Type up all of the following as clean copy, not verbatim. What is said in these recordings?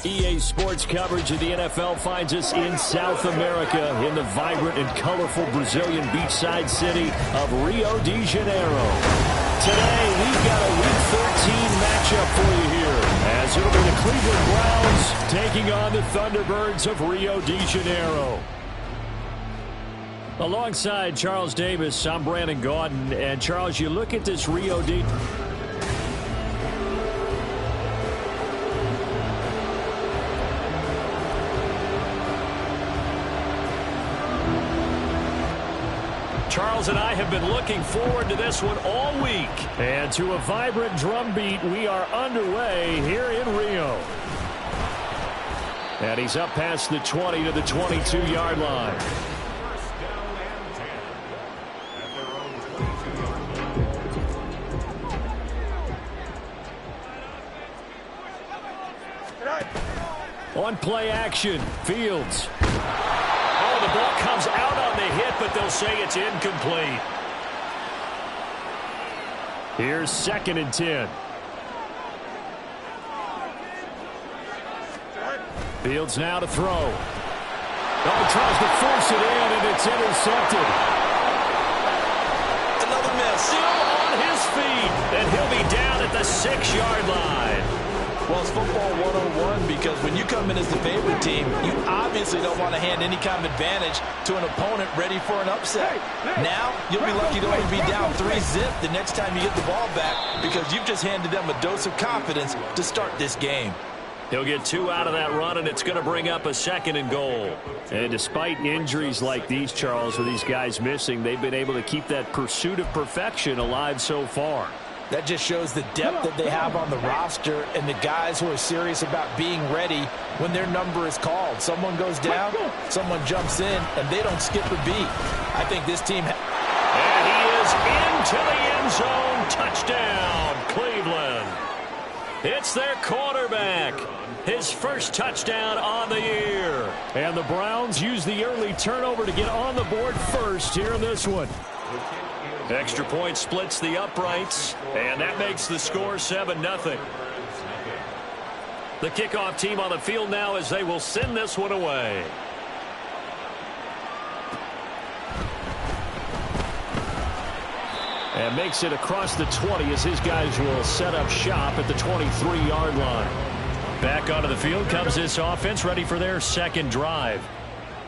EA Sports coverage of the NFL finds us in South America in the vibrant and colorful Brazilian beachside city of Rio de Janeiro. Today, we've got a Week 13 matchup for you here, as it'll be the Cleveland Browns taking on the Thunderbirds of Rio de Janeiro. Alongside Charles Davis, I'm Brandon Gaudin. And, Charles, you look at this Rio de... Charles and I have been looking forward to this one all week. And to a vibrant drum beat, we are underway here in Rio. And he's up past the 20 to the 22-yard line. On play action, Fields. Oh, the ball comes out on the hit, but they'll say it's incomplete. Here's 2nd and 10. Fields now to throw. Oh, tries to force it in, and it's intercepted. Another miss. Still on his feet, and he'll be down at the 6-yard line. Well, it's football 101 because when you come in as the favorite team, you obviously don't want to hand any kind of advantage to an opponent ready for an upset. Now, you'll be lucky to only be down 3-zip the next time you get the ball back because you've just handed them a dose of confidence to start this game. He'll get 2 out of that run, and it's going to bring up a 2nd and goal. And despite injuries like these, Charles, with these guys missing, they've been able to keep that pursuit of perfection alive so far. That just shows the depth that they have on the roster and the guys who are serious about being ready when their number is called. Someone goes down, someone jumps in, and they don't skip a beat. I think this team... And he is into the end zone. Touchdown, Cleveland. It's their quarterback. His first touchdown on the year. And the Browns use the early turnover to get on the board first here in this one. Extra point splits the uprights, and that makes the score 7-0. The kickoff team on the field now as they will send this one away. And makes it across the 20 as his guys will set up shop at the 23-yard line. Back onto the field comes this offense, ready for their second drive.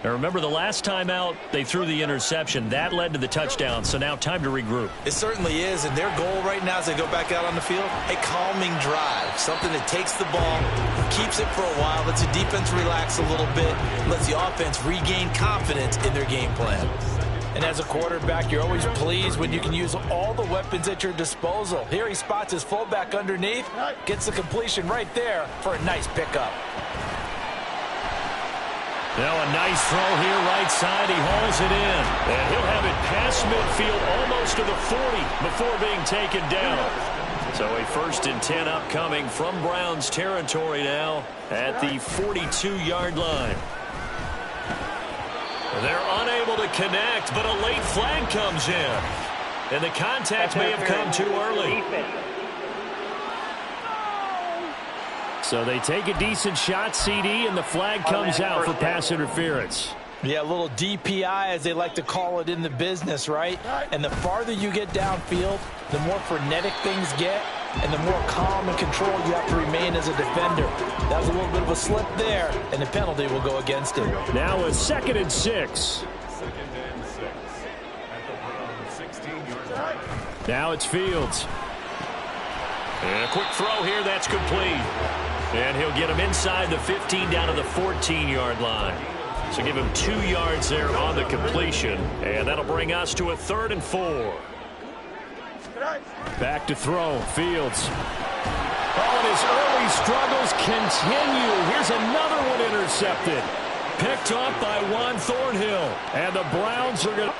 Now remember, the last time out, they threw the interception. That led to the touchdown, so now time to regroup. It certainly is, and their goal right now as they go back out on the field, a calming drive, something that takes the ball, keeps it for a while, lets the defense relax a little bit, lets the offense regain confidence in their game plan. And as a quarterback, you're always pleased when you can use all the weapons at your disposal. Here he spots his fullback underneath, gets the completion right there for a nice pickup. Now a nice throw here right side. He hauls it in. And he'll have it past midfield almost to the 40 before being taken down. So a 1st and 10 upcoming from Browns territory now at the 42-yard line. They're unable to connect, but a late flag comes in. And the contact may have come too early. So they take a decent shot, CD, and the flag comes out for pass interference. Yeah, a little DPI, as they like to call it in the business, right? And the farther you get downfield, the more frenetic things get, and the more calm and control you have to remain as a defender. That was a little bit of a slip there, and the penalty will go against him. Now a 2nd and 6. Now it's Fields. And a quick throw here, that's complete. And he'll get him inside the 15 down to the 14-yard line. So give him 2 yards there on the completion. And that'll bring us to a 3rd and 4. Back to throw, Fields. Oh, and his early struggles continue. Here's another one intercepted. Picked off by Juan Thornhill. And the Browns are going to...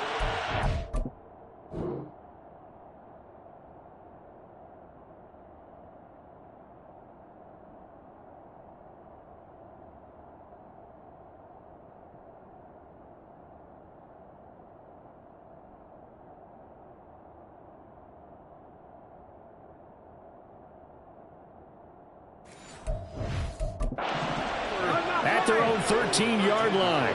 13-yard line.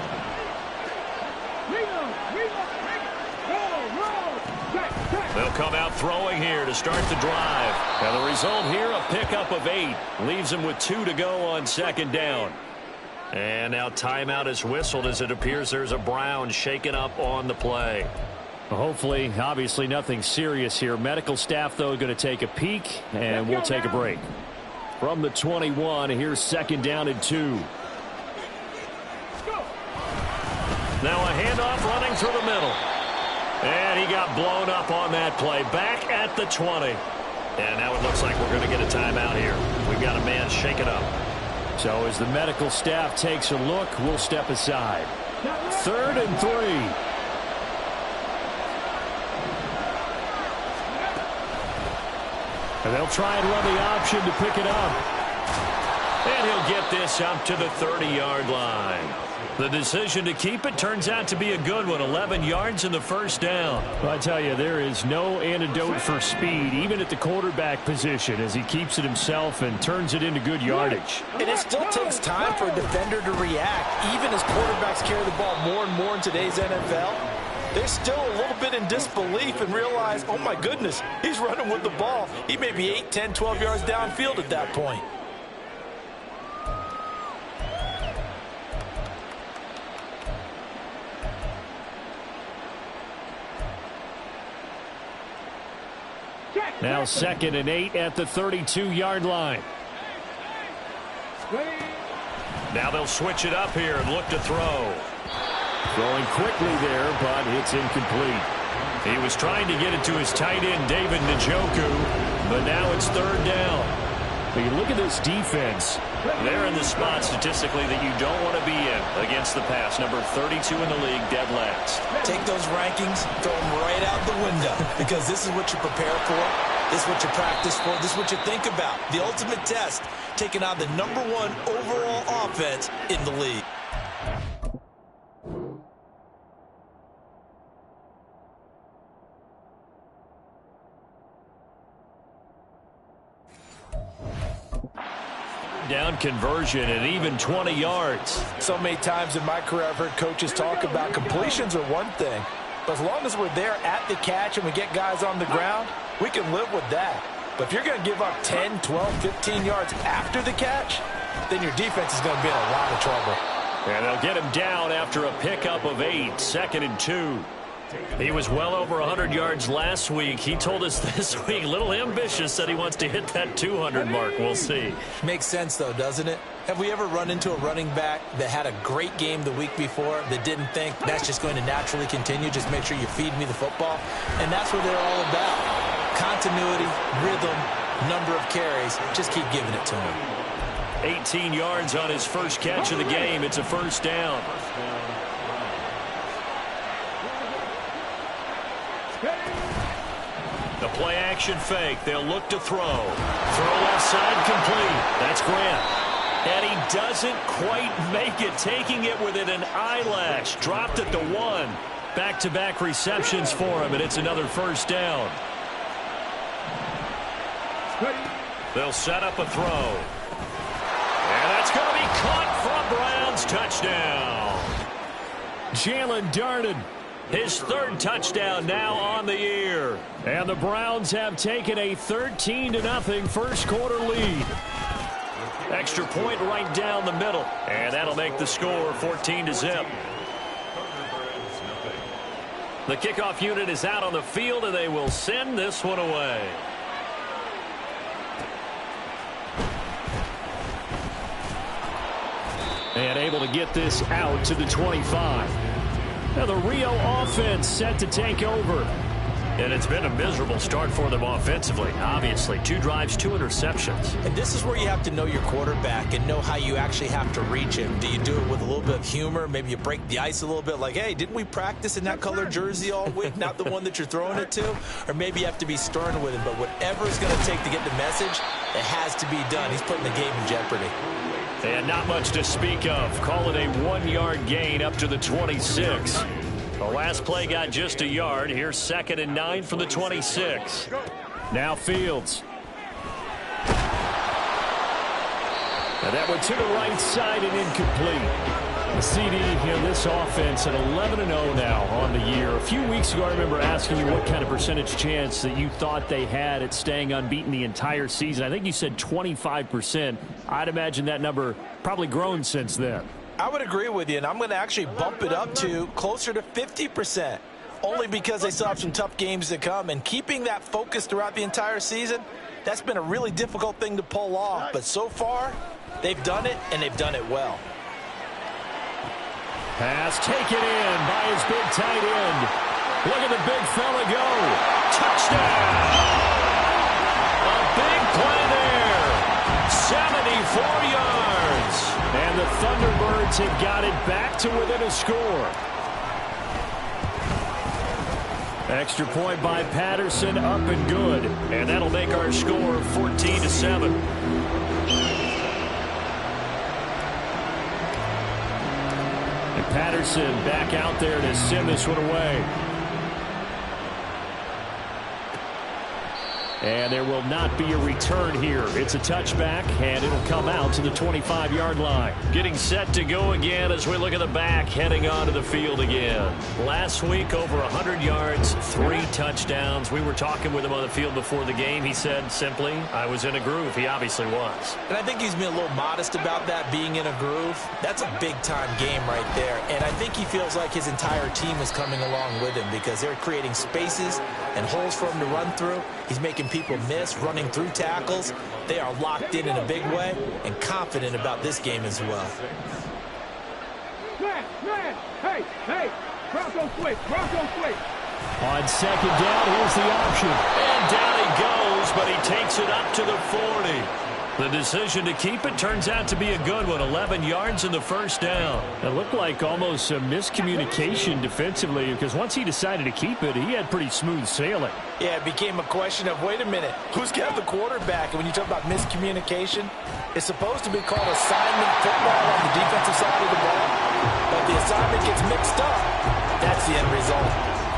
They'll come out throwing here to start the drive. And the result here, a pickup of 8. Leaves them with 2 to go on second down. And now timeout is whistled as it appears there's a Brown shaken up on the play. Hopefully, obviously nothing serious here. Medical staff, though, going to take a peek, and we'll take a break. From the 21, here's second down and 2. Now a handoff running through the middle. And he got blown up on that play. Back at the 20. And now it looks like we're going to get a timeout here. We've got a man shaken up. So as the medical staff takes a look, we'll step aside. 3rd and 3. And they'll try and run the option to pick it up. And he'll get this up to the 30-yard line. The decision to keep it turns out to be a good one. 11 yards in the first down. Well, I tell you, there is no antidote for speed, even at the quarterback position, as he keeps it himself and turns it into good yardage. And it still takes time for a defender to react, even as quarterbacks carry the ball more and more in today's NFL. They're still a little bit in disbelief and realize, oh my goodness, he's running with the ball. He may be 8, 10, 12 yards downfield at that point. Now 2nd and 8 at the 32-yard line. Now they'll switch it up here and look to throw. Throwing quickly there, but it's incomplete. He was trying to get it to his tight end, David Njoku, but now it's 3rd down. But you look at this defense. They're in the spot statistically that you don't want to be in against the pass. Number 32 in the league, dead last. Take those rankings, throw them right out the window, because this is what you prepare for. This is what you practice for. This is what you think about. The ultimate test, taking on the number 1 overall offense in the league. Down conversion and even 20 yards. So many times in my career I've heard coaches talk about completions are one thing, but as long as we're there at the catch and we get guys on the ground, we can live with that. But if you're going to give up 10, 12, 15 yards after the catch, then your defense is going to be in a lot of trouble. And they'll get him down after a pickup of 8, 2nd and 2. He was well over 100 yards last week. He told us this week, a little ambitious, said he wants to hit that 200 mark. We'll see. Makes sense, though, doesn't it? Have we ever run into a running back that had a great game the week before that didn't think that's just going to naturally continue? Just make sure you feed me the football. And that's what they're all about. Continuity, rhythm, number of carries. Just keep giving it to him. 18 yards on his first catch of the game. It's a 1st down. The play action fake. They'll look to throw. Throw left side complete. That's Grant. And he doesn't quite make it. Taking it within an eyelash. Dropped at the 1. Back-to-back receptions for him, and it's another 1st down. They'll set up a throw. And that's going to be caught for Browns. Touchdown. Jalen Darden. His 3rd touchdown now on the year. And the Browns have taken a 13-0 first quarter lead. Extra point right down the middle. And that'll make the score 14-0. The kickoff unit is out on the field, and they will send this one away. And able to get this out to the 25. Now the Rio offense set to take over. And it's been a miserable start for them offensively, obviously. 2 drives, 2 interceptions. And this is where you have to know your quarterback and know how you actually have to reach him. Do you do it with a little bit of humor? Maybe you break the ice a little bit like, hey, didn't we practice in that color jersey all week, not the one that you're throwing it to? Or maybe you have to be stern with him. But whatever it's going to take to get the message, it has to be done. He's putting the game in jeopardy. And not much to speak of. Call it a 1-yard gain up to the 26. The last play got just a yard. Here's 2nd and 9 from the 26. Now Fields. And that one to the right side and incomplete. The CD in this offense at 11-0 now on the year. A few weeks ago, I remember asking you what kind of percentage chance that you thought they had at staying unbeaten the entire season. I think you said 25%. I'd imagine that number probably grown since then. I would agree with you, and I'm going to actually bump it up to closer to 50%, only because they still have some tough games to come. And keeping that focus throughout the entire season, that's been a really difficult thing to pull off. But so far, they've done it, and they've done it well. Pass taken in by his big tight end. Look at the big fella go. Touchdown! A big play there. 74 yards. And the Thunderbirds have got it back to within a score. Extra point by Patterson, up and good. And that'll make our score 14-7. Patterson back out there to send this one away. And there will not be a return here. It's a touchback, and it'll come out to the 25-yard line. Getting set to go again as we look at the back, heading onto the field again. Last week, over 100 yards, 3 touchdowns. We were talking with him on the field before the game. He said simply, I was in a groove. He obviously was. And I think he's been a little modest about that, being in a groove. That's a big-time game right there. And I think he feels like his entire team is coming along with him because they're creating spaces and holes for him to run through. He's making people miss, running through tackles. They are locked in a big way and confident about this game as well. Man, hey, Bronco switch. On second down, here's the option. And down he goes, but he takes it up to the 40. The decision to keep it turns out to be a good one. 11 yards in the first down. It looked like almost a miscommunication defensively because once he decided to keep it, he had pretty smooth sailing. Yeah, it became a question of, wait a minute, who's got the quarterback? And when you talk about miscommunication, it's supposed to be called assignment football on the defensive side of the ball. But the assignment gets mixed up. That's the end result.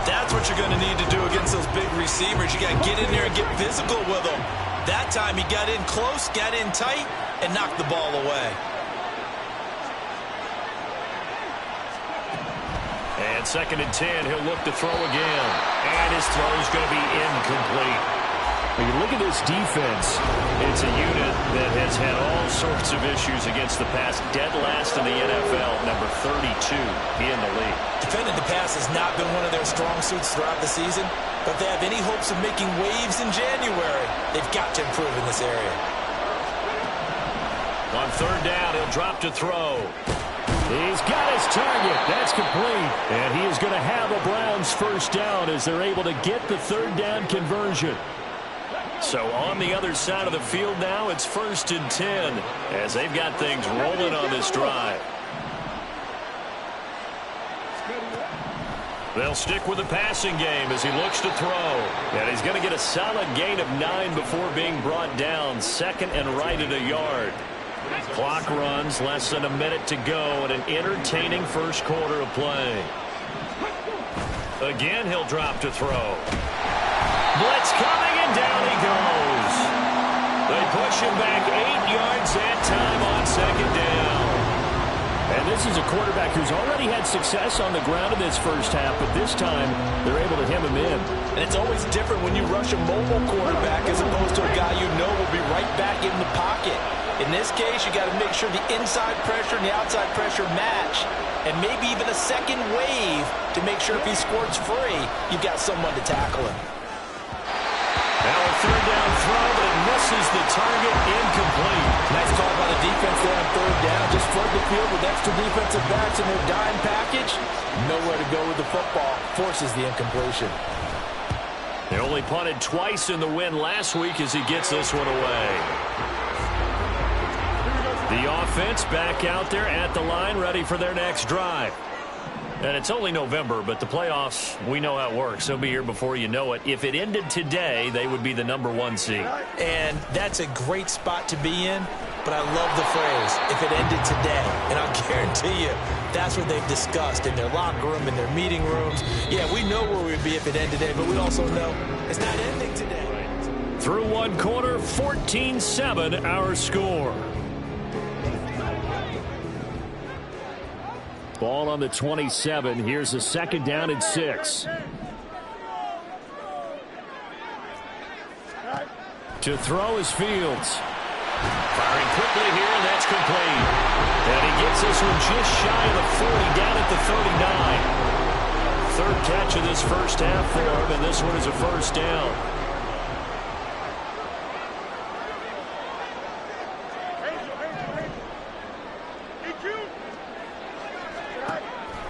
That's what you're going to need to do against those big receivers. You got to get in there and get physical with them. That time he got in close, got in tight, and knocked the ball away. And 2nd and 10, he'll look to throw again. And his throw is going to be incomplete. When you look at this defense, it's a unit that has had all sorts of issues against the pass. Dead last in the NFL, number 32 in the league. Defending the pass has not been one of their strong suits throughout the season. But if they have any hopes of making waves in January, they've got to improve in this area. On 3rd down, he'll drop to throw. He's got his target. That's complete. And he is going to have a Browns first down as they're able to get the 3rd down conversion. So on the other side of the field now, it's 1st and 10 as they've got things rolling on this drive. They'll stick with the passing game as he looks to throw. And he's going to get a solid gain of 9 before being brought down. 2nd and right at a yard. Clock runs, less than a minute to go in an entertaining first quarter of play. Again, he'll drop to throw. Blitz coming, and down he goes. They push him back 8 yards that time on 2nd down. And this is a quarterback who's already had success on the ground in this first half, but this time they're able to hem him in. And it's always different when you rush a mobile quarterback as opposed to a guy you know will be right back in the pocket. In this case, you got to make sure the inside pressure and the outside pressure match, and maybe even a second wave to make sure if he squirts free, you've got someone to tackle him. Now a 3rd down throw, but it misses the target, incomplete. Nice call by the defense there on 3rd down. Just flood the field with extra defensive backs in their dime package. Nowhere to go with the football. Forces the incompletion. They only punted twice in the win last week as he gets this one away. The offense back out there at the line, ready for their next drive. And it's only November, but the playoffs, we know how it works. They'll be here before you know it. If it ended today, they would be the #1 seed. And that's a great spot to be in, but I love the phrase, if it ended today. And I'll guarantee you, that's what they've discussed in their locker room, in their meeting rooms. Yeah, we know where we'd be if it ended today, but we also know it's not ending today. Through one quarter, 14-7 our score. Ball on the 27. Here's a 2nd down and 6. To throw is Fields. Firing quickly here, and that's complete. And he gets this one just shy of the 40, down at the 39. 3rd catch of this first half for him, and this one is a 1st down.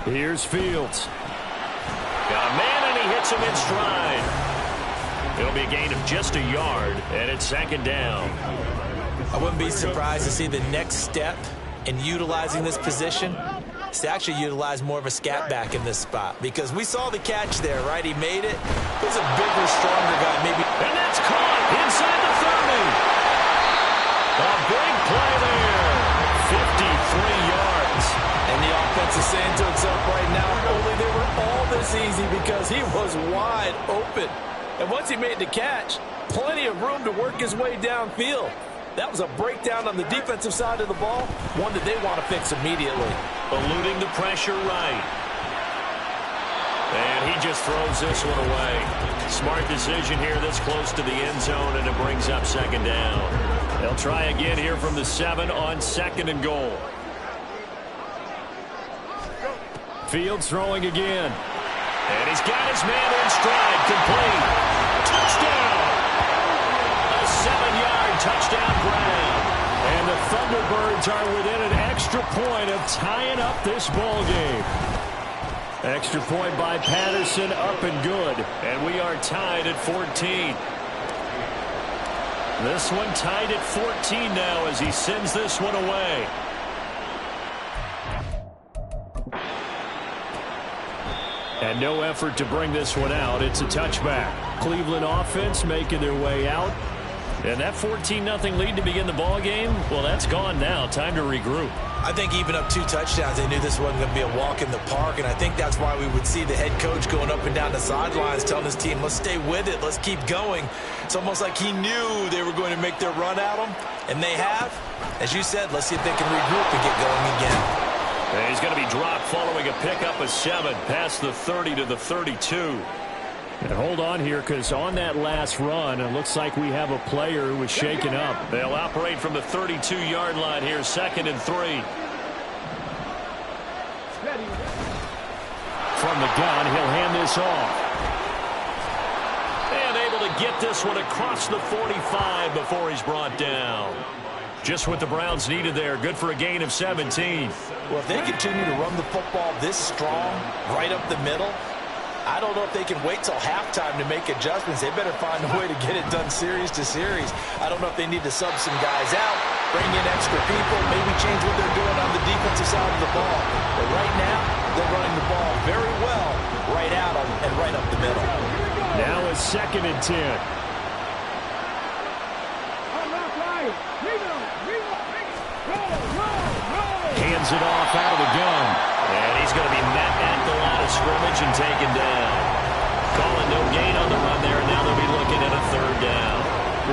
Here's Fields. Got a man, and he hits him in stride. It'll be a gain of just a yard, and it's 2nd down. I wouldn't be surprised to see the next step in utilizing this position is to actually utilize more of a scat back in this spot, because we saw the catch there, right? He made it. He's a bigger, stronger guy, maybe. And that's caught inside the 30. A big play there. 53 yards. And the offense is saying to itself right now, only they were all this easy because he was wide open. And once he made the catch, plenty of room to work his way downfield. That was a breakdown on the defensive side of the ball, one that they want to fix immediately. Eluding the pressure right. And he just throws this one away. Smart decision here this close to the end zone, and it brings up 2nd down. They'll try again here from the 7 on 2nd and goal. Fields throwing again. And he's got his man in stride. Complete. Touchdown. A 7-yard touchdown grab. And the Thunderbirds are within an extra point of tying up this ball game. Extra point by Patterson, up and good. And we are tied at 14. This one tied at 14 now as he sends this one away. And no effort to bring this one out. It's a touchback. Cleveland offense making their way out. And that 14-0 lead to begin the ball game, well, that's gone now. Time to regroup. I think even up 2 touchdowns, they knew this wasn't going to be a walk in the park, and I think that's why we would see the head coach going up and down the sidelines telling his team, let's stay with it, let's keep going. It's almost like he knew they were going to make their run at him, and they have. As you said, let's see if they can regroup and get going again. And he's going to be dropped following a pickup of 7 past the 30 to the 32. And hold on here, because on that last run, it looks like we have a player who was shaken up. They'll operate from the 32-yard line here, 2nd and 3. From the gun, he'll hand this off. And able to get this one across the 45 before he's brought down. Just what the Browns needed there. Good for a gain of 17. Well, if they continue to run the football this strong, right up the middle, I don't know if they can wait till halftime to make adjustments. They better find a way to get it done series to series. I don't know if they need to sub some guys out, bring in extra people, maybe change what they're doing on the defensive side of the ball. But right now, they're running the ball very well right at them and right up the middle. Now it's 2nd and 10. Hands it off out of the gun. And he's going to be met at the line of scrimmage and taken down. Calling no gain on the run there, and now they'll be looking at a 3rd down.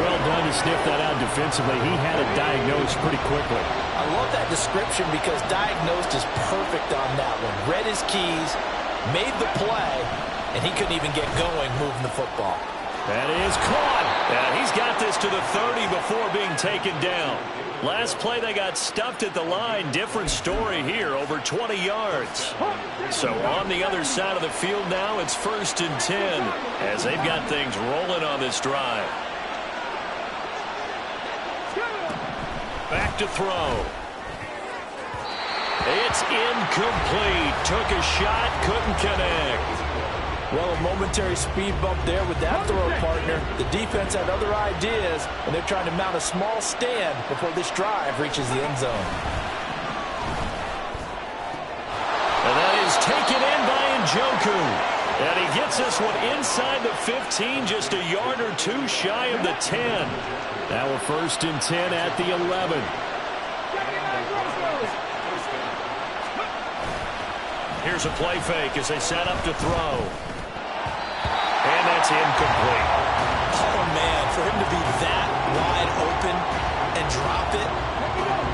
Well done to sniff that out defensively. He had it diagnosed pretty quickly. I love that description because diagnosed is perfect on that one. Read his keys, made the play, and he couldn't even get going moving the football. That is caught. And he's got this to the 30 before being taken down. Last play, they got stuffed at the line. Different story here, over 20 yards. So on the other side of the field now, it's 1st and 10 as they've got things rolling on this drive. Back to throw. It's incomplete. Took a shot, couldn't connect. Well, a momentary speed bump there with that throw partner. The defense had other ideas, and they're trying to mount a small stand before this drive reaches the end zone. And that is taken in by Njoku. And he gets this one inside the 15, just a yard or 2 shy of the 10. Now a 1st and 10 at the 11. Here's a play fake as they set up to throw. And that's incomplete. Oh, man, for him to be that wide open and drop it,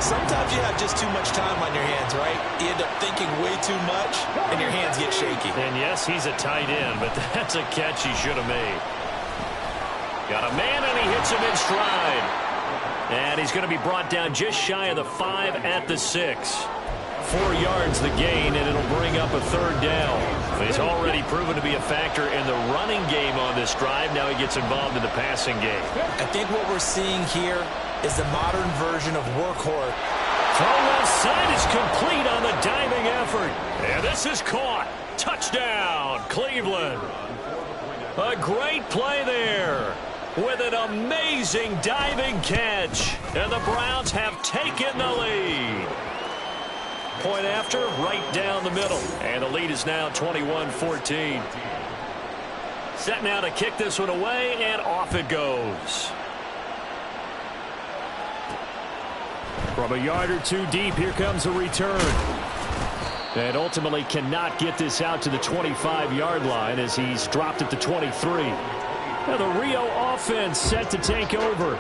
Sometimes you have just too much time on your hands, right? You end up thinking way too much, and your hands get shaky. And yes, he's a tight end, but that's a catch he should have made. Got a man, and he hits him in stride. And he's going to be brought down just shy of the 5 at the 6. 4 yards the gain, and it'll bring up a 3rd down. He's already proven to be a factor in the running game on this drive. Now he gets involved in the passing game. I think what we're seeing here is the modern version of workhorse. Throw left side is complete on the diving effort. And this is caught. Touchdown, Cleveland. A great play there with an amazing diving catch. And the Browns have taken the lead. Point after, right down the middle. And the lead is now 21-14. Set now to kick this one away, and off it goes. From a yard or two deep, here comes a return. And ultimately cannot get this out to the 25-yard line as he's dropped at the 23. Now the Rio offense set to take over.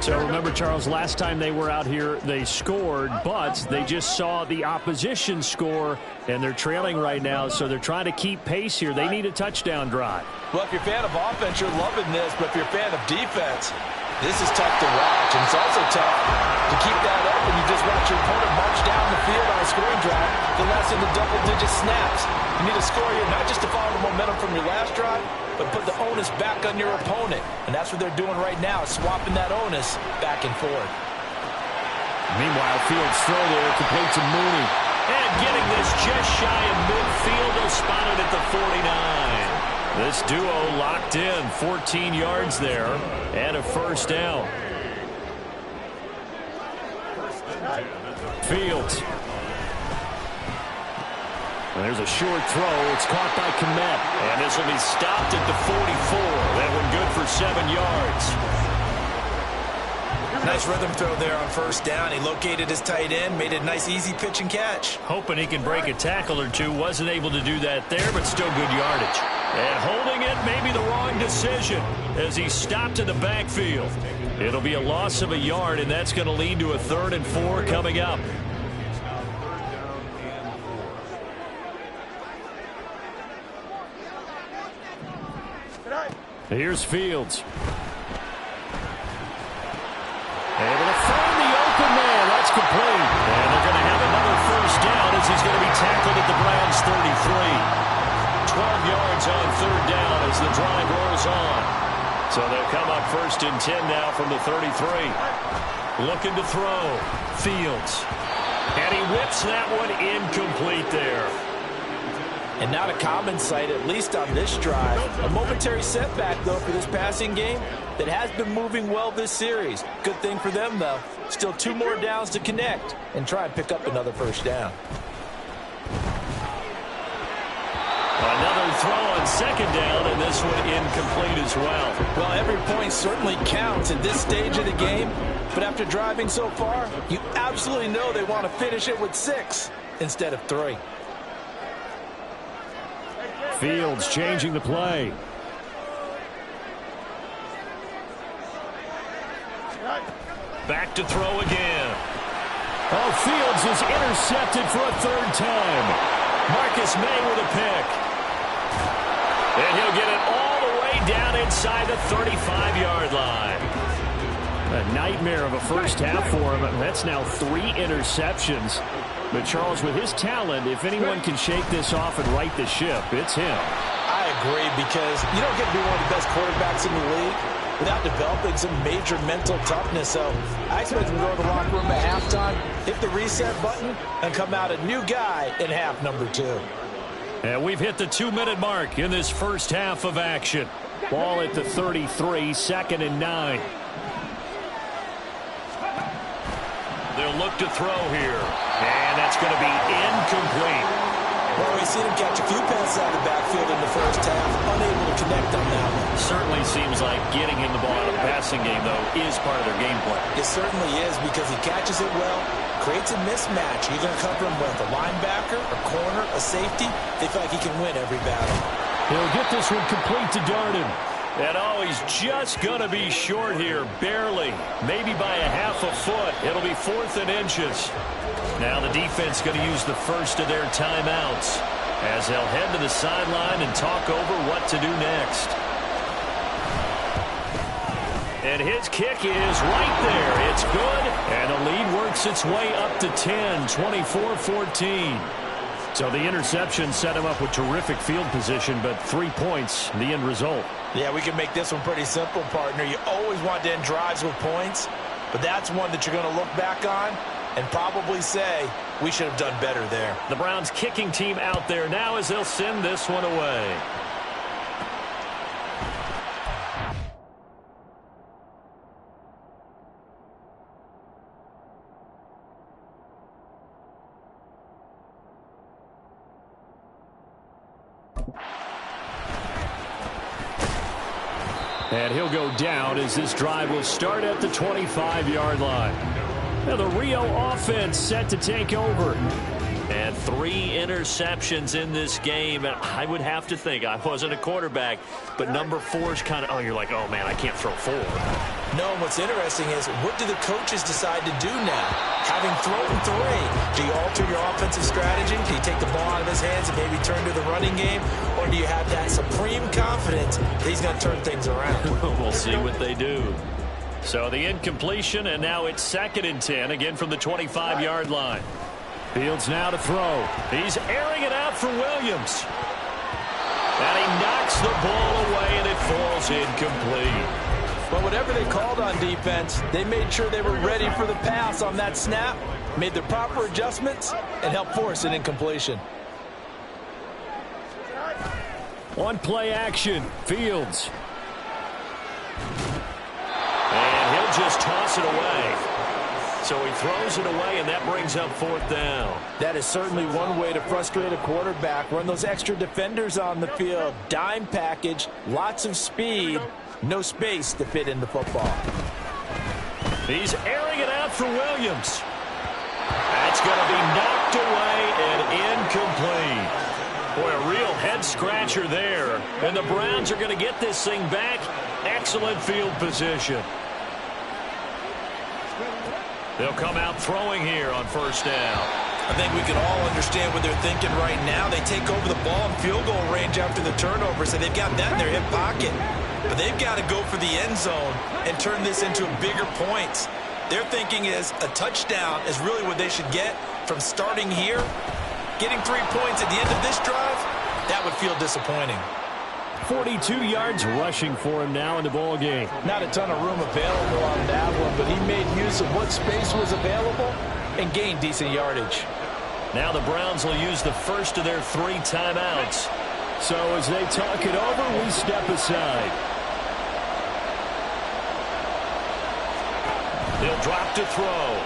So remember, Charles, last time they were out here, they scored, but they just saw the opposition score, and they're trailing right now, so they're trying to keep pace here. They need a touchdown drive. Well, if you're a fan of offense, you're loving this, but if you're a fan of defense, this is tough to watch, and it's also tough to keep that up when you just watch your opponent march down the field on a scoring drive, the last into double-digit snaps. You need to score here, not just to follow the momentum from your last drive, but put the onus back on your opponent. And that's what they're doing right now, swapping that onus back and forth. Meanwhile, Fields throw there, complete to Mooney. And getting this just shy of midfield, they'll spot it at the 49. This duo locked in, 14 yards there, and a 1st down. Fields. And there's a short throw. It's caught by Kmet. And this will be stopped at the 44. That one good for 7 yards. Nice rhythm throw there on 1st down. He located his tight end, made it a nice easy pitch and catch. Hoping he can break a tackle or two. Wasn't able to do that there, but still good yardage. And holding it may be the wrong decision as he stopped in the backfield. It'll be a loss of a yard, and that's going to lead to a 3rd and 4 coming up. Here's Fields. Able to find the open man. That's complete. And they're going to have another 1st down as he's going to be tackled at the Browns' 33. 12 yards on 3rd down as the drive rolls on. So they'll come up 1st and 10 now from the 33. Looking to throw. Fields. And he whips that one incomplete there. And not a common sight, at least on this drive. A momentary setback, though, for this passing game that has been moving well this series. Good thing for them, though. Still 2 more downs to connect and try and pick up another 1st down. Another throw on 2nd down, and this one incomplete as well. Well, every point certainly counts at this stage of the game. But after driving so far, you absolutely know they want to finish it with 6 instead of 3. Fields changing the play. Back to throw again. Oh, Fields is intercepted for a 3rd time. Marcus May with a pick. And he'll get it all the way down inside the 35-yard line. A nightmare of a first half for him. That's now 3 interceptions. But Charles, with his talent, if anyone can shake this off and right the ship, it's him. I agree, because you don't get to be one of the best quarterbacks in the league without developing some major mental toughness. So I expect him to go to the locker room at halftime, hit the reset button, and come out a new guy in half number 2. And we've hit the 2-minute mark in this first half of action. Ball at the 33, 2nd and 9. They'll look to throw here. And that's going to be incomplete. Well, we've seen him catch a few passes out of the backfield in the first half, unable to connect on that one. Certainly seems like getting him the ball out of the passing game, though, is part of their game plan. It certainly is, because he catches it well, creates a mismatch. You're going to cover him with a linebacker, a corner, a safety. They feel like he can win every battle. He'll get this one complete to Darden. And oh, he's just going to be short here, barely, maybe by a half a foot. It'll be 4th and inches. Now the defense going to use the first of their timeouts as they'll head to the sideline and talk over what to do next. And his kick is right there. It's good, and the lead works its way up to 10, 24-14. So the interception set him up with terrific field position, but 3 points, the end result. Yeah, we can make this one pretty simple, partner. You always want to end drives with points, but that's one that you're going to look back on and probably say, we should have done better there. The Browns kicking team out there now as they'll send this one away. And he'll go down as this drive will start at the 25-yard line. Now the Rio offense set to take over. And 3 interceptions in this game. And I would have to think, I wasn't a quarterback, but number 4 is kind of, oh, you're like, oh, man, I can't throw 4. No, what's interesting is, what do the coaches decide to do now? Having thrown 3, do you alter your offensive strategy? Do you take the ball out of his hands and maybe turn to the running game? Or do you have that supreme confidence that he's going to turn things around? We'll see what they do. So the incompletion, and now it's 2nd and 10, again from the 25-yard line. Fields now to throw. He's airing it out for Williams. And he knocks the ball away, and it falls incomplete. But whatever they called on defense, they made sure they were ready for the pass on that snap, made the proper adjustments, and helped force an incompletion. One play action. Fields. And he'll just toss it away. So he throws it away, and that brings up 4th down. That is certainly one way to frustrate a quarterback. Run those extra defenders on the field. Dime package, lots of speed, no space to fit in the football. He's airing it out for Williams. That's going to be knocked away and incomplete. Boy, a real head-scratcher there. And the Browns are going to get this thing back. Excellent field position. They'll come out throwing here on 1st down. I think we can all understand what they're thinking right now. They take over the ball in field goal range after the turnover, so they've got that in their hip pocket. But they've got to go for the end zone and turn this into bigger points. Their thinking is a touchdown is really what they should get from starting here. Getting 3 points at the end of this drive, that would feel disappointing. 42 yards rushing for him now in the ball game. Not a ton of room available on that one, but he made use of what space was available and gained decent yardage. Now the Browns will use the first of their 3 timeouts. So as they talk it over, we step aside. They'll drop to throw.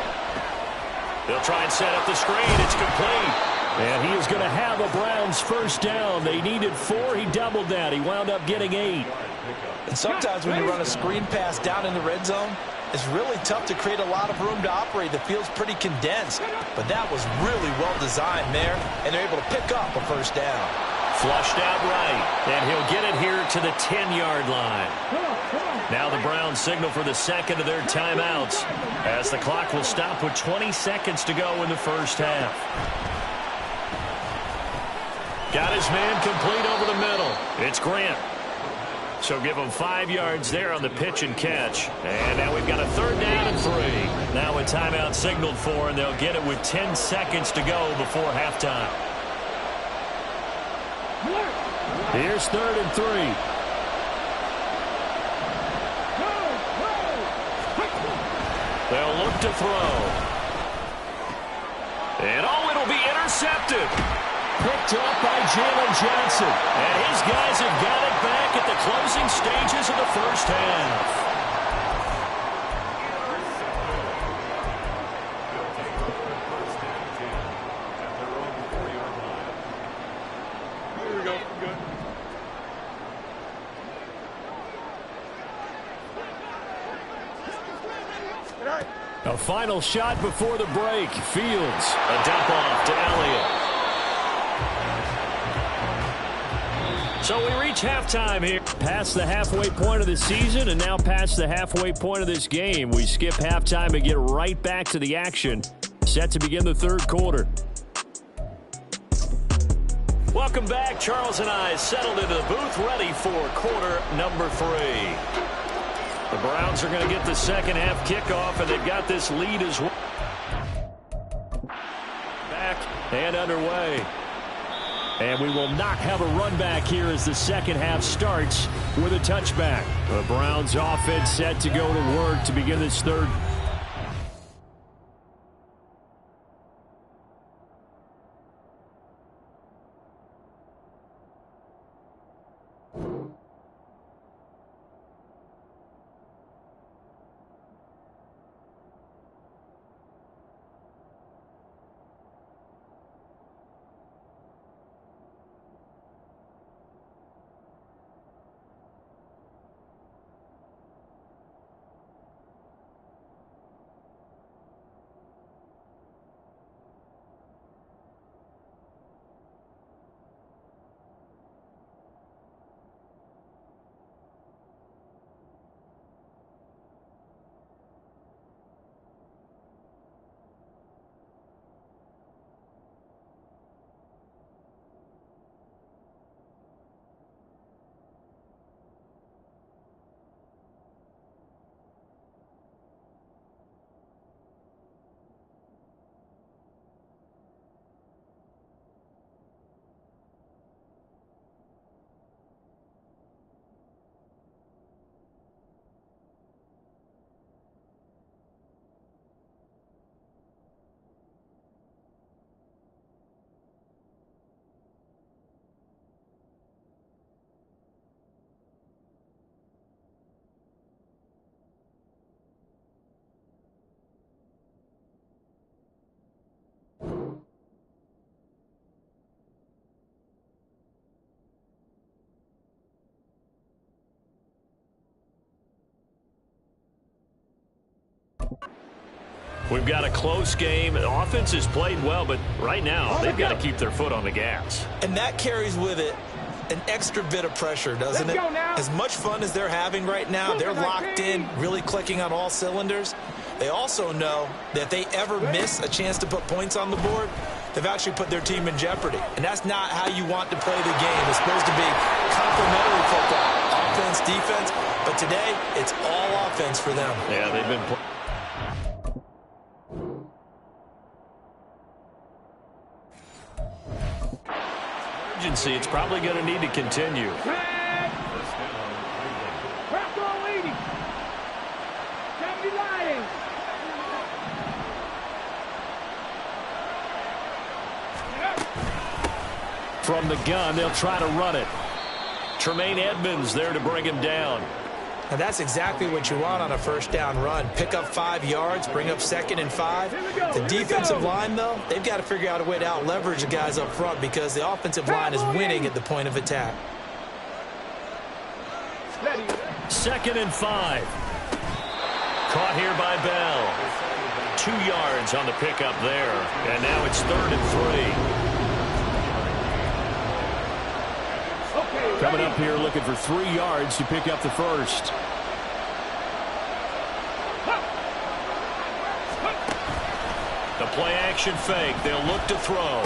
They'll try and set up the screen. It's complete. And he is going to have a Browns 1st down. They needed 4. He doubled that. He wound up getting 8. And sometimes when you run a screen pass down in the red zone, it's really tough to create a lot of room to operate. The field's pretty condensed. But that was really well designed there, and they're able to pick up a 1st down. Flushed out right, and he'll get it here to the 10-yard line. Now the Browns signal for the 2nd of their timeouts as the clock will stop with 20 seconds to go in the 1st half. Got his man complete over the middle. It's Grant. So give him 5 yards there on the pitch and catch. And now we've got a 3rd down and 3. Now a timeout signaled for, and they'll get it with 10 seconds to go before halftime. Here's 3rd and 3. They'll look to throw. And oh, it'll be intercepted. Picked up by Jalen Johnson. And his guys have got it back at the closing stages of the 1st half. A final shot before the break. Fields. A dump off to Elliott. So we reach halftime here. Past the halfway point of the season and now past the halfway point of this game. We skip halftime and get right back to the action. Set to begin the third quarter. Welcome back. Charles and I settled into the booth ready for quarter number 3. The Browns are going to get the second half kickoff, and they've got this lead as well. Back and underway. And we will not have a run back here as the second half starts with a touchback. The Browns offense set to go to work to begin this third. We've got a close game. The offense has played well, but right now they've got to keep their foot on the gas. And that carries with it an extra bit of pressure, doesn't it? As much fun as they're having right now, they're locked in, really clicking on all cylinders. They also know that if they ever miss a chance to put points on the board, they've actually put their team in jeopardy. And that's not how you want to play the game. It's supposed to be complementary football, offense, defense. But today, it's all offense for them. Yeah, they've been urgency. It's probably going to need to continue. From the gun, they'll try to run it. Tremaine Edmonds there to bring him down. Now that's exactly what you want on a first down run. Pick up 5 yards, bring up 2nd and 5. The defensive line, though, they've got to figure out a way to out-leverage the guys up front because the offensive line is winning at the point of attack. 2nd and 5. Caught here by Bell. 2 yards on the pickup there. And now it's 3rd and 3. Coming up here looking for 3 yards to pick up the first. The play action fake. They'll look to throw.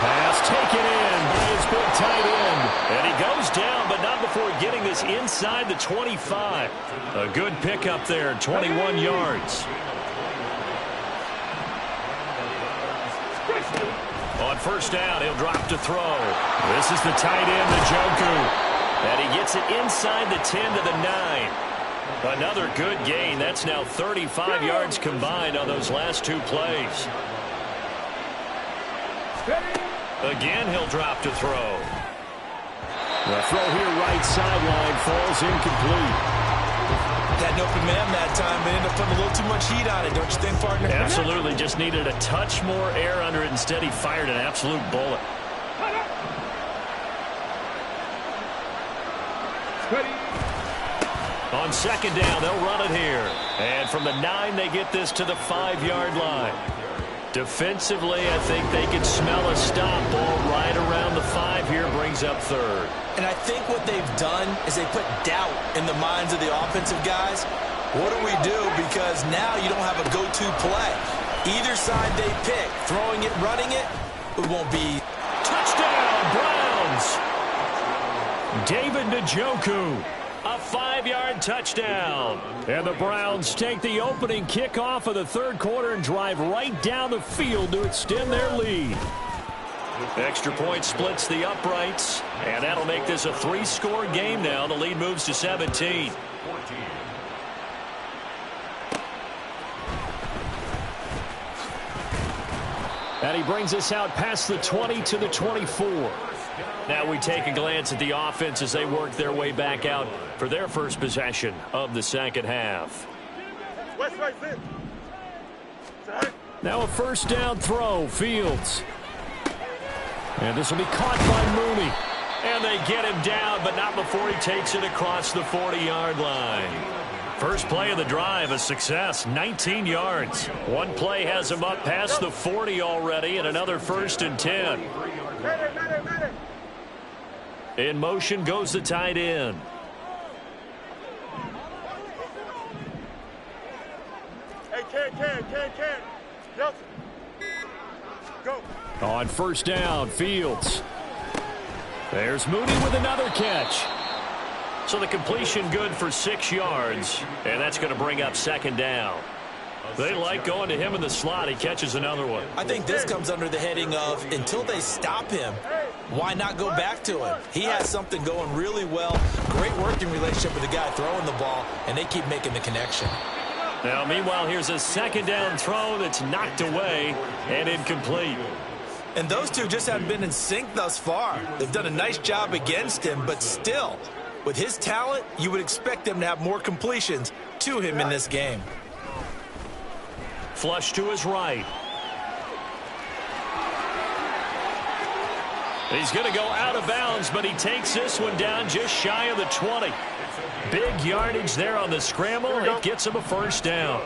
Pass taken in by his big tight end. And he goes down, but not before getting this inside the 25. A good pickup there, 21 yards. On first down, he'll drop to throw. This is the tight end, Njoku. And he gets it inside the 10 to the 9. Another good gain. That's now 35 yards combined on those last 2 plays. Again, he'll drop to throw. The throw here right sideline falls incomplete. Had an open man that time, but ended up putting a little too much heat on it, don't you think, partner? Absolutely. Just needed a touch more air under it. Instead, he fired an absolute bullet. On second down, they'll run it here. And from the 9, they get this to the 5-yard line. Defensively, I think they could smell a stop. Ball right around the 5 here, brings up third. And I think what they've done is they put doubt in the minds of the offensive guys. What do we do? Because now you don't have a go-to play. Either side they pick, throwing it, running it, it won't be. Touchdown, Browns! David Njoku. A 5-yard touchdown. And the Browns take the opening kickoff of the third quarter and drive right down the field to extend their lead. Extra point splits the uprights, and that'll make this a 3-score game now. The lead moves to 17. And he brings us out past the 20 to the 24. Now we take a glance at the offense as they work their way back out for their first possession of the second half. Now a first down throw, Fields. And this will be caught by Mooney. And they get him down, but not before he takes it across the 40-yard line. First play of the drive, a success, 19 yards. One play has him up past the 40 already, and another 1st and 10. In motion goes the tight end. Hey, Ken. Nelson. Go. On first down, Fields. There's Mooney with another catch. So the completion good for 6 yards, and that's going to bring up second down. They like going to him in the slot. He catches another one. I think this comes under the heading of until they stop him, why not go back to him? He has something going really well. Great working relationship with the guy throwing the ball, and they keep making the connection. Now, meanwhile, here's a second down throw that's knocked away and incomplete. And those two just haven't been in sync thus far. They've done a nice job against him, but still, with his talent, you would expect them to have more completions to him in this game. Flush to his right. He's going to go out of bounds, but he takes this one down just shy of the 20. Big yardage there on the scramble. It gets him a first down.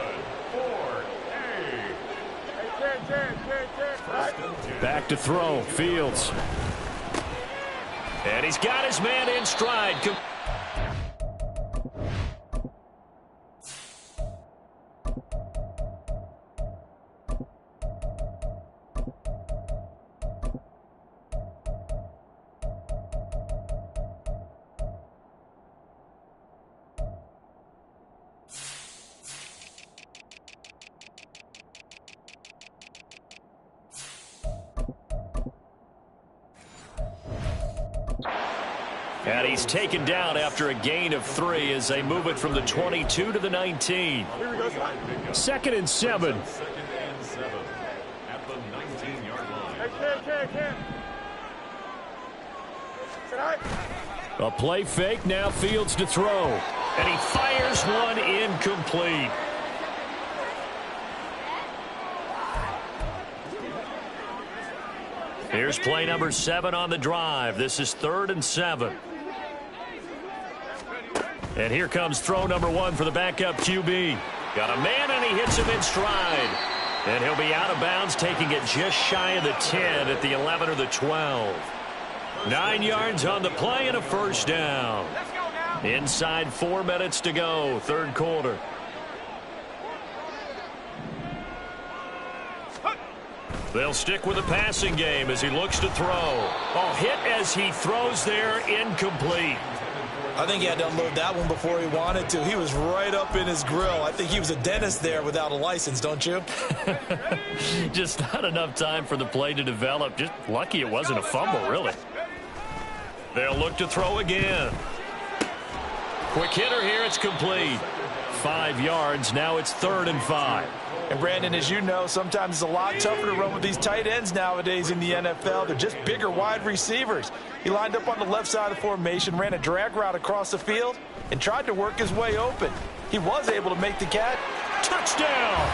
Back to throw, Fields. And he's got his man in stride. And he's taken down after a gain of 3 as they move it from the 22 to the 19. 2nd and 7. A play fake, now Fields to throw. And he fires one incomplete. Here's play number 7 on the drive. This is 3rd and 7. And here comes throw number 1 for the backup QB. Got a man, and he hits him in stride. And he'll be out of bounds, taking it just shy of the 10 at the 11 or the 12. 9 yards on the play and a first down. Inside 4 minutes to go, third quarter. They'll stick with the passing game as he looks to throw. Oh, hit as he throws there, incomplete. I think he had to unload that one before he wanted to. He was right up in his grill. I think he was a dentist there without a license, don't you? Just not enough time for the play to develop. Just lucky it wasn't a fumble, really. They'll look to throw again. Quick hitter here, it's complete. 5 yards, now it's 3rd and 5. And Brandon, as you know, sometimes it's a lot tougher to run with these tight ends nowadays in the NFL. They're just bigger wide receivers. He lined up on the left side of the formation, ran a drag route across the field, and tried to work his way open. He was able to make the catch. Touchdown!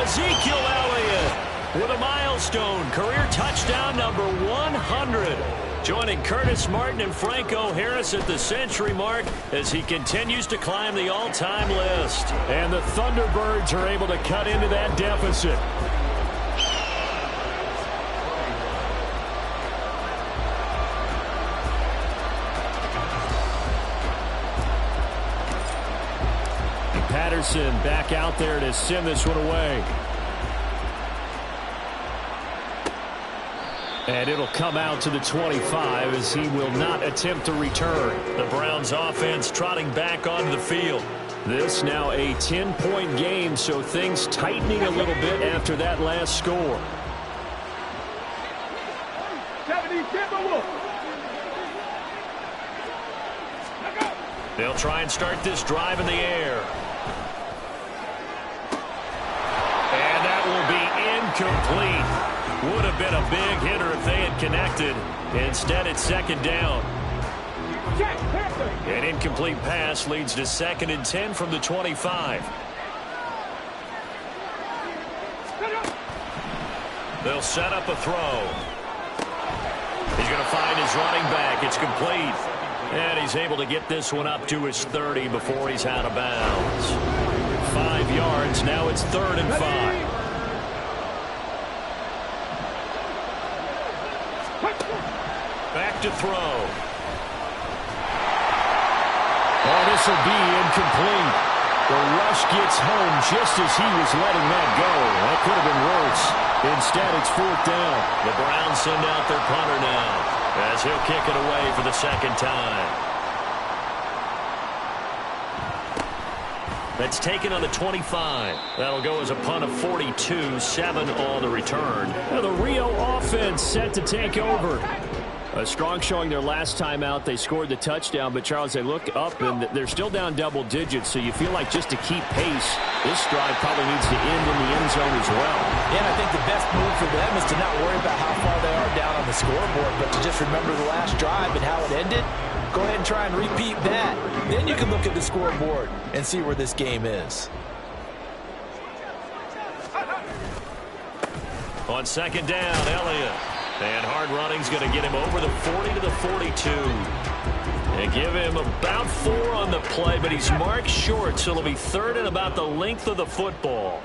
Ezekiel Elliott with a milestone. Career touchdown number 100. Joining Curtis Martin and Franco Harris at the century mark as he continues to climb the all-time list. And the Thunderbirds are able to cut into that deficit. Patterson back out there to send this one away. And it'll come out to the 25 as he will not attempt to return. The Browns offense trotting back onto the field. This now a 10-point game, so things tightening a little bit after that last score. They'll try and start this drive in the air. And that will be incomplete. Would have been a big hitter if they had connected. Instead, it's second down. An incomplete pass leads to 2nd and 10 from the 25. They'll set up a throw. He's going to find his running back. It's complete. And he's able to get this one up to his 30 before he's out of bounds. 5 yards. Now it's 3rd and 5. Back to throw. Oh, this will be incomplete. The rush gets home just as he was letting that go. That could have been worse. Instead, it's 4th down. The Browns send out their punter now as he'll kick it away for the 2nd time. That's taken on the 25. That'll go as a punt of 42, 7 on the return. Now the Rio offense set to take over. A strong showing their last time out. They scored the touchdown, but Charles, they look up and they're still down double digits, so you feel like just to keep pace, this drive probably needs to end in the end zone as well. Yeah, and I think the best move for them is to not worry about how far they are down on the scoreboard, but to just remember the last drive and how it ended. Go ahead and try and repeat that. Then you can look at the scoreboard and see where this game is. On 2nd down, Elliott. And hard running's going to get him over the 40 to the 42. And give him about 4 on the play, but he's marked short, so it'll be 3rd and about the length of the football.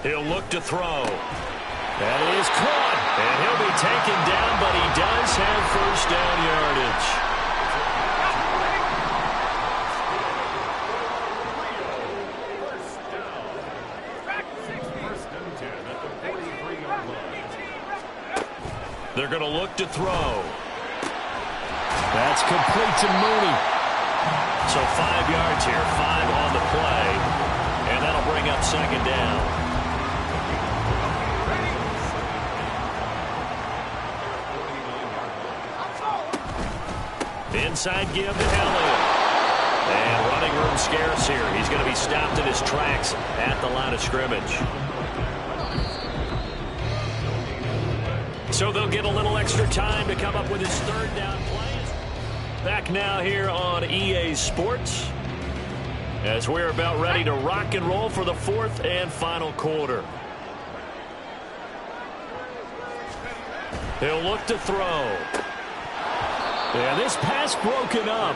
He'll look to throw. That is caught. And he'll be taken down, but he does have 1st down yardage. They're going to look to throw. That's complete to Mooney. So 5 yards here, 5 on the play. And that'll bring up 2nd down. Inside give to Elliott. And running room scarce here. He's going to be stopped in his tracks at the line of scrimmage. So they'll get a little extra time to come up with his 3rd down plays. Back now here on EA Sports as we're about ready to rock and roll for the 4th and final quarter. He'll look to throw. Yeah, this pass broken up.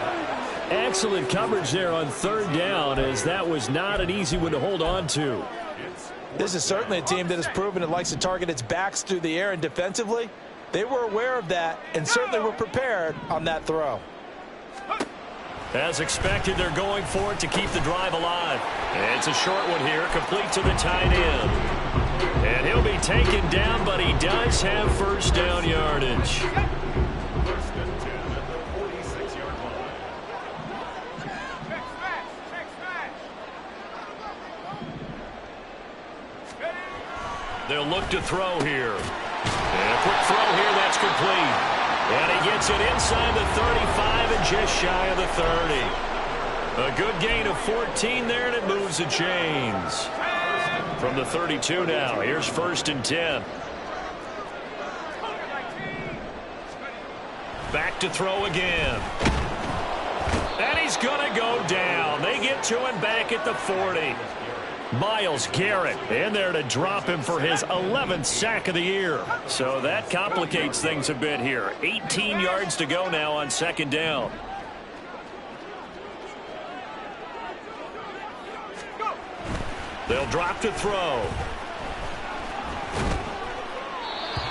Excellent coverage there on 3rd down, as that was not an easy one to hold on to. This is certainly a team that has proven it likes to target its backs through the air, and defensively, they were aware of that and certainly were prepared on that throw. As expected, they're going for it to keep the drive alive. And it's a short one here, complete to the tight end. And he'll be taken down, but he does have 1st down yardage. They'll look to throw here. And a quick throw here, that's complete. And he gets it inside the 35 and just shy of the 30. A good gain of 14 there, and it moves the chains. From the 32 now, here's 1st and 10. Back to throw again. And he's going to go down. They get to him back at the 40. Myles Garrett in there to drop him for his 11th sack of the year. So that complicates things a bit here. 18 yards to go now on 2nd down. They'll drop to throw.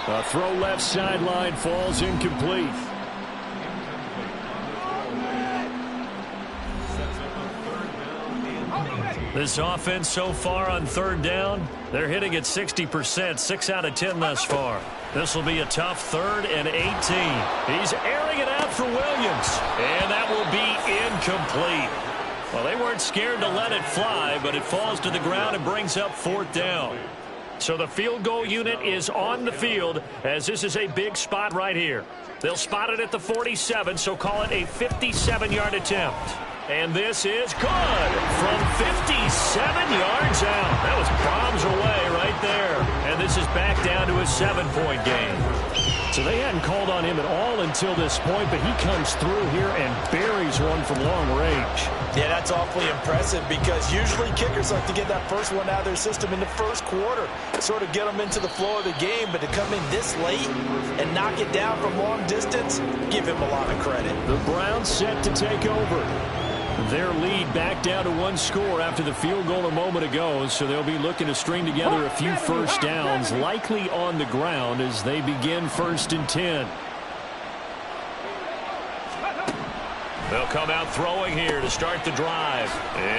A throw left sideline falls incomplete. This offense so far on third down, they're hitting at 60%, 6 out of 10 thus far. This will be a tough 3rd and 18. He's airing it out for Williams, and that will be incomplete. Well, they weren't scared to let it fly, but it falls to the ground and brings up 4th down. So the field goal unit is on the field, as this is a big spot right here. They'll spot it at the 47, so call it a 57-yard attempt. And this is good from 57 yards out. That was bombs away right there. And this is back down to a 7-point game. So they hadn't called on him at all until this point, but he comes through here and buries one from long range. Yeah, that's awfully impressive because usually kickers like to get that first one out of their system in the first quarter, sort of get them into the flow of the game, but to come in this late and knock it down from long distance, give him a lot of credit. The Browns set to take over. Their lead back down to 1 score after the field goal a moment ago, so they'll be looking to string together a few first downs, likely on the ground as they begin 1st and 10. They'll come out throwing here to start the drive.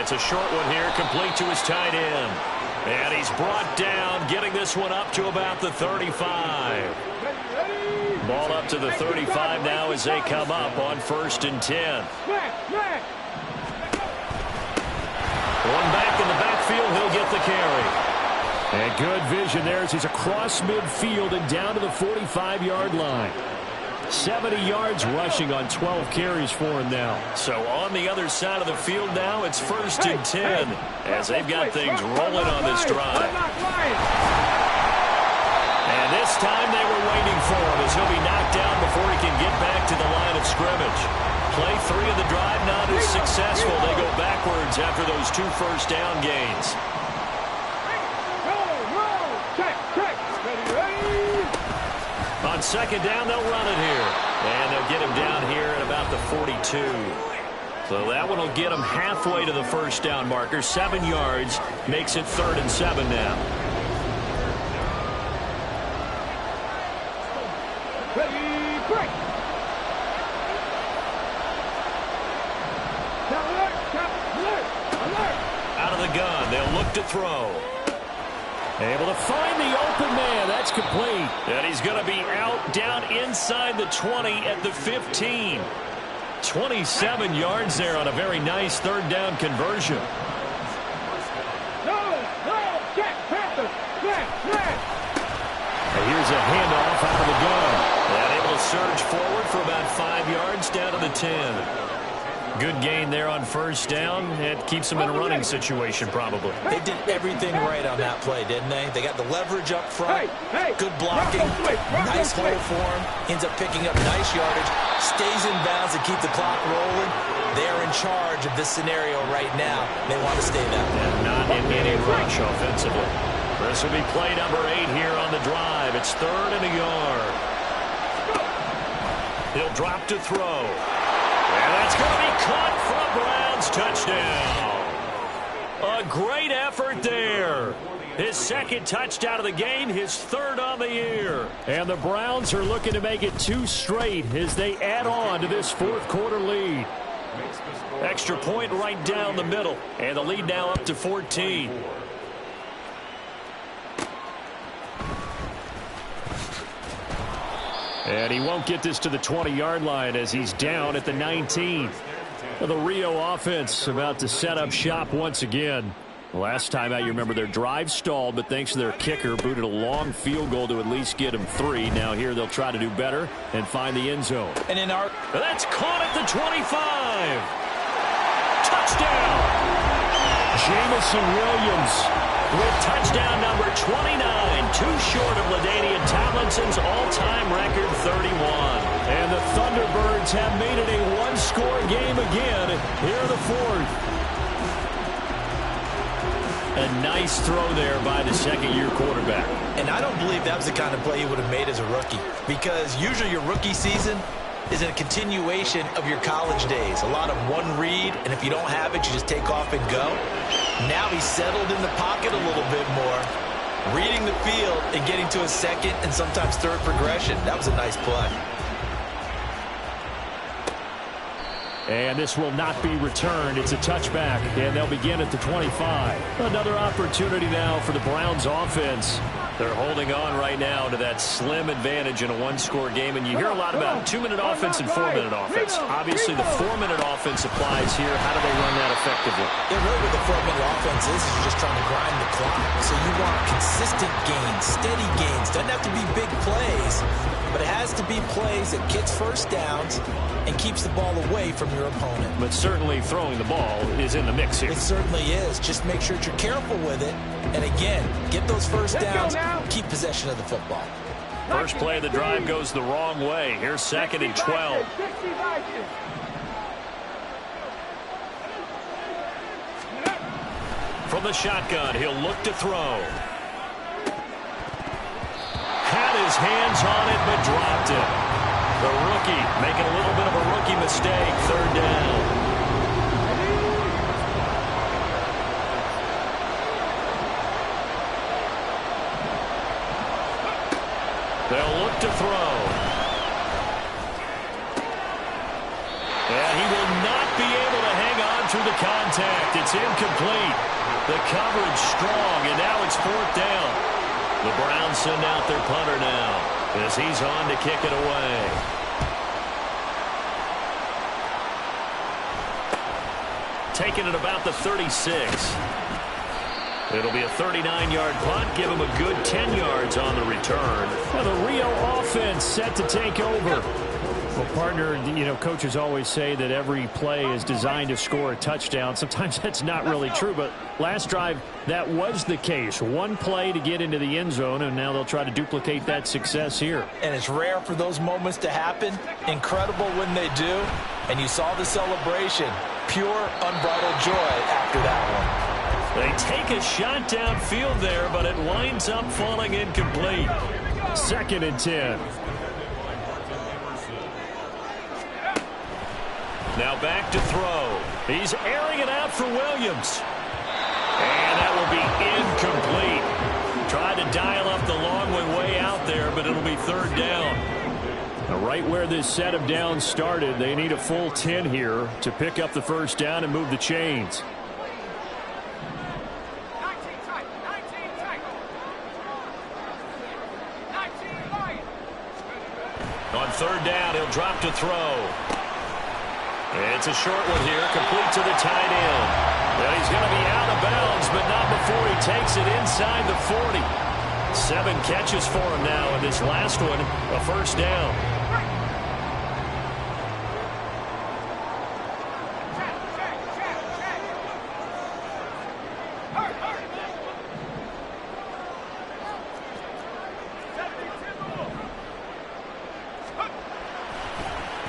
It's a short one here, complete to his tight end. And he's brought down, getting this one up to about the 35. Ball up to the 35 now as they come up on 1st and 10. One back in the backfield, he'll get the carry. And good vision there as he's across midfield and down to the 45-yard line. 70 yards rushing on 12 carries for him now. So on the other side of the field now, it's 1st and 10 as they've got things rolling on this drive. And this time they were waiting for him as he'll be knocked down before he can get back to the line of scrimmage. Play 3 of the drive not as successful. They go backwards after those 2 first down gains. On 2nd down, they'll run it here. And they'll get him down here at about the 42. So that one will get him halfway to the first down marker. 7 yards makes it 3rd and 7 now. Ready, break. Out of the gun, they'll look to throw. Able to find the open man. That's complete. And he's going to be out down inside the 20 at the 15. 27 yards there on a very nice 3rd down conversion. And here's a handoff out of the gun. And able to surge forward for about 5 yards down to the 10. Good gain there on 1st down. It keeps them in a running situation, probably. They did everything right on that play, didn't they? They got the leverage up front, good blocking, nice hole for him, ends up picking up nice yardage, stays in bounds to keep the clock rolling. They're in charge of this scenario right now. They want to stay that way. And not in any rush offensively. This will be play number 8 here on the drive. It's 3rd and a yard. He'll drop to throw. And that's going to be caught for a Browns touchdown. A great effort there. His 2nd touchdown of the game, his 3rd on the year. And the Browns are looking to make it 2 straight as they add on to this 4th quarter lead. Extra point right down the middle. And the lead now up to 14. And he won't get this to the 20-yard line as he's down at the 19. The Rio offense about to set up shop once again. Last time out, you remember their drive stalled, but thanks to their kicker, booted a long field goal to at least get them 3. Now here they'll try to do better and find the end zone. And in our... That's caught at the 25. Touchdown! Jamison Williams with touchdown number 29, too short of LaDainian Tomlinson's all-time record 31. And the Thunderbirds have made it a 1-score game again here in the 4th. A nice throw there by the 2nd-year quarterback. And I don't believe that was the kind of play he would have made as a rookie, because usually your rookie season is a continuation of your college days. A lot of one read, and if you don't have it, you just take off and go. Now he's settled in the pocket a little bit more, reading the field and getting to a second and sometimes third progression. That was a nice play. And this will not be returned. It's a touchback, and they'll begin at the 25. Another opportunity now for the Browns offense. They're holding on right now to that slim advantage in a one-score game, and you hear a lot about 2-minute offense and 4-minute offense. Obviously, the 4-minute offense applies here. How do they run that effectively? Yeah, really what the 4-minute offense is you're just trying to grind the clock. So you want consistent gains, steady gains. Doesn't have to be big plays, but it has to be plays that gets first downs and keeps the ball away from your opponent. But certainly throwing the ball is in the mix here. It certainly is. Just make sure that you're careful with it. And again, get those first downs, keep possession of the football. First play of the drive goes the wrong way. Here's 2nd and 12. From the shotgun, he'll look to throw. Had his hands on it, but dropped it. The rookie making a little bit of a rookie mistake. 3rd down. They'll look to throw. And he will not be able to hang on through the contact. It's incomplete. The coverage strong, and now it's 4th down. The Browns send out their punter now as he's on to kick it away. Taking it about the 36. It'll be a 39-yard punt. Give him a good 10 yards on the return. Well, the Rio offense set to take over. Well, partner, you know, coaches always say that every play is designed to score a touchdown. Sometimes that's not really true, but last drive, that was the case. One play to get into the end zone, and now they'll try to duplicate that success here. And it's rare for those moments to happen. Incredible when they do. And you saw the celebration. Pure, unbridled joy after that one. They take a shot downfield there, but it winds up falling incomplete. 2nd and 10. Now back to throw. He's airing it out for Williams. And that will be incomplete. Tried to dial up the long way out there, but it'll be 3rd down. Now right where this set of downs started, they need a full 10 here to pick up the first down and move the chains. On 3rd down, he'll drop to throw. It's a short one here, complete to the tight end. Well, he's going to be out of bounds, but not before he takes it inside the 40. 7 catches for him now, and this last one, a first down.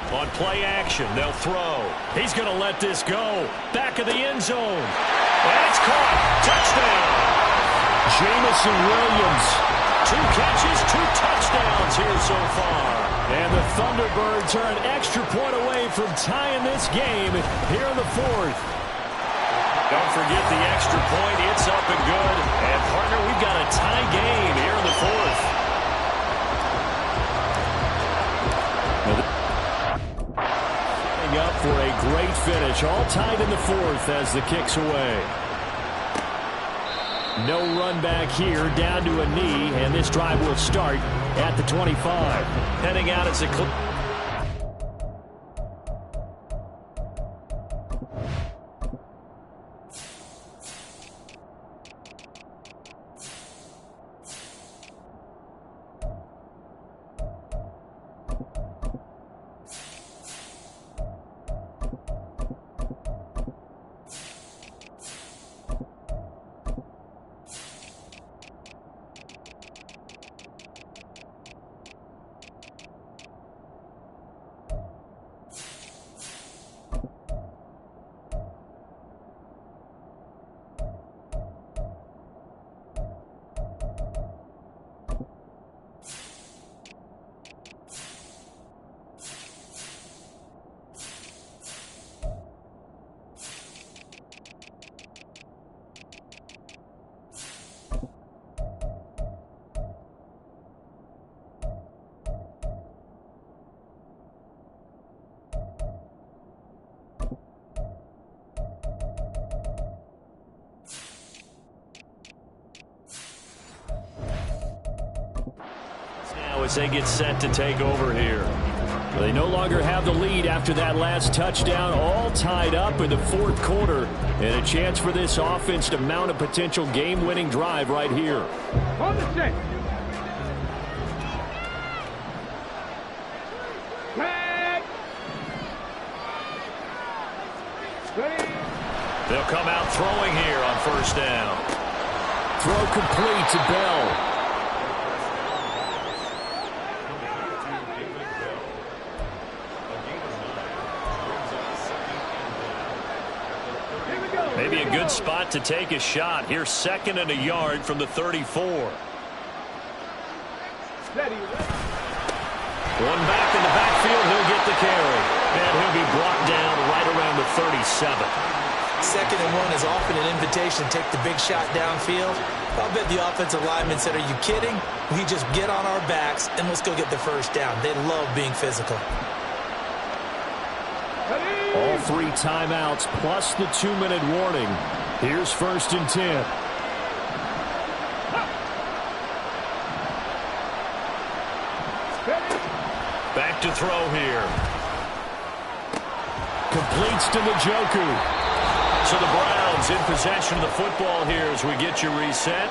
On play action, they'll throw. He's going to let this go. Back of the end zone. And it's caught. Touchdown. Jamison Williams. 2 catches, 2 touchdowns here so far. And the Thunderbirds are an extra point away from tying this game here in the 4th. Don't forget the extra point. It's up and good. And, partner, we've got a tie game here in the 4th. Up for a great finish, all tied in the 4th as the kick's away. No run back here, down to a knee, and this drive will start at the 25. Heading out as a as they get set to take over here. They no longer have the lead after that last touchdown, all tied up in the fourth quarter, and a chance for this offense to mount a potential game-winning drive right here. On the set. Flag. Ready. They'll come out throwing here on first down. Throw complete to Bell. Maybe a good spot to take a shot. Here's 2nd and a yard from the 34. Steady. One back in the backfield. He'll get the carry. And he'll be brought down right around the 37. 2nd and 1 is often an invitation to take the big shot downfield. I'll bet the offensive lineman said, "Are you kidding? We just get on our backs and let's go get the first down." They love being physical. All 3 timeouts plus the 2-minute warning. Here's 1st and 10. Back to throw here. Completes to Njoku. So the Browns in possession of the football here as we get you reset.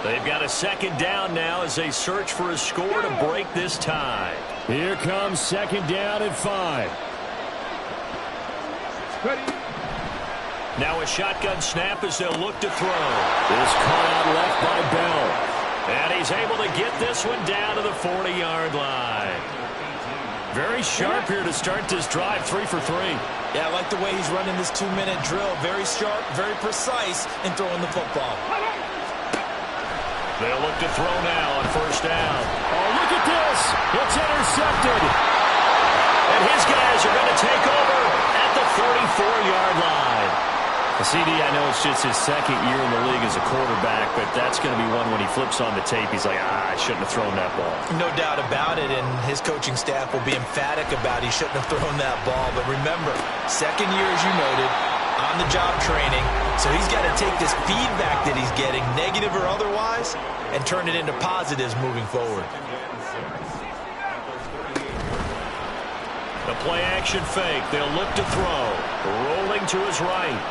They've got a 2nd down now as they search for a score to break this tie. Here comes 2nd down at 5. Ready. Now a shotgun snap as they'll look to throw. Is caught out left by Bell. And he's able to get this one down to the 40-yard line. Very sharp here to start this drive, 3 for 3. Yeah, I like the way he's running this 2-minute drill. Very sharp, very precise in throwing the football. They'll look to throw now on first down. Oh, look at this. It's intercepted. And his guys are going to take over at the 34-yard line. CD, I know it's just his 2nd year in the league as a quarterback, but that's going to be one when he flips on the tape. He's like, I shouldn't have thrown that ball. No doubt about it, and his coaching staff will be emphatic about he shouldn't have thrown that ball. But remember, 2nd year, as you noted, on-the-job training. So he's got to take this feedback that he's getting, negative or otherwise, and turn it into positives moving forward. The play-action fake. They'll look to throw. Rolling to his right.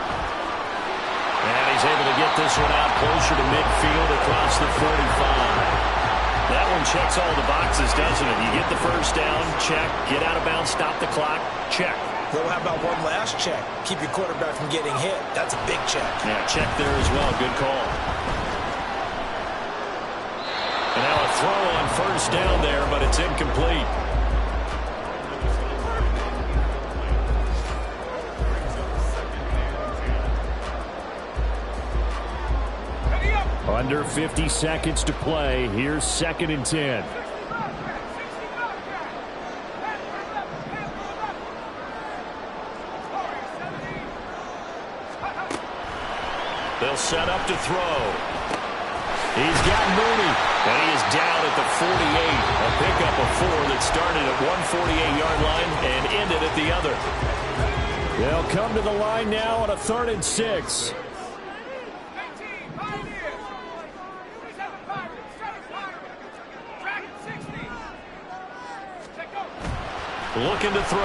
And he's able to get this one out closer to midfield across the 45. That one checks all the boxes, doesn't it? You get the first down, check. Get out of bounds, stop the clock, check. Well, how about one last check? Keep your quarterback from getting hit. That's a big check. Yeah, check there as well. Good call. And now a throw on first down there, but it's incomplete. Under 50 seconds to play. Here's 2nd and 10. They'll set up to throw. He's got Mooney, and he is down at the 48. A pickup of 4 that started at one 48-yard line and ended at the other. They'll come to the line now on a 3rd and 6. Looking to throw.